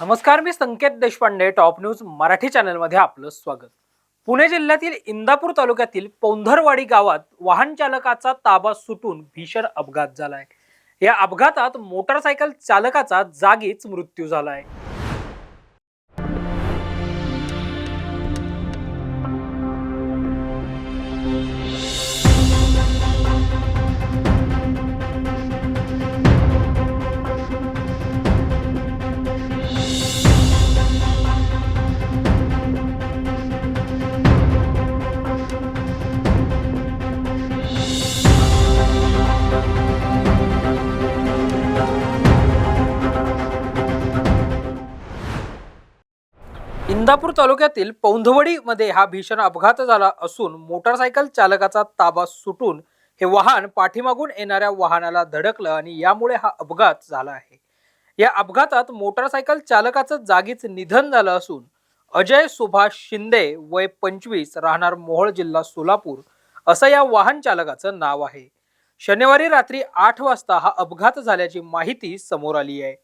नमस्कार, मी संकेत Deshpande. Top news Marathi चॅनलमध्ये आपलं स्वागत. पुणे जिल्ह्यातील इंदापूर तालुक्यातील पौंधरवाडी गावात वाहन चालकाचा ताबा सुटून भीषण अपघात झालाय. या अपघातात मोटारसायकल चालकाचा जागीच मृत्यू झालाय. इंदापूर तालुक्यातील पौंधवडीमध्ये हा भीषण अपघात झाला असून मोटारसायकल चालकाचा ताबा सुटून हे वाहन पाठीमागून येणाऱ्या वाहनाला धडकलं आणि यामुळे हा अपघात झाला आहे. या अपघातात मोटारसायकल चालकाचं जागीच निधन झालं असून अजय सुभाष शिंदे वय 25 राहणार मोहोळ जिल्हा सोलापूर असं या वाहन चालकाचं नाव आहे. शनिवारी रात्री 8 वाजता हा अपघात झाल्याची माहिती समोर आली आहे.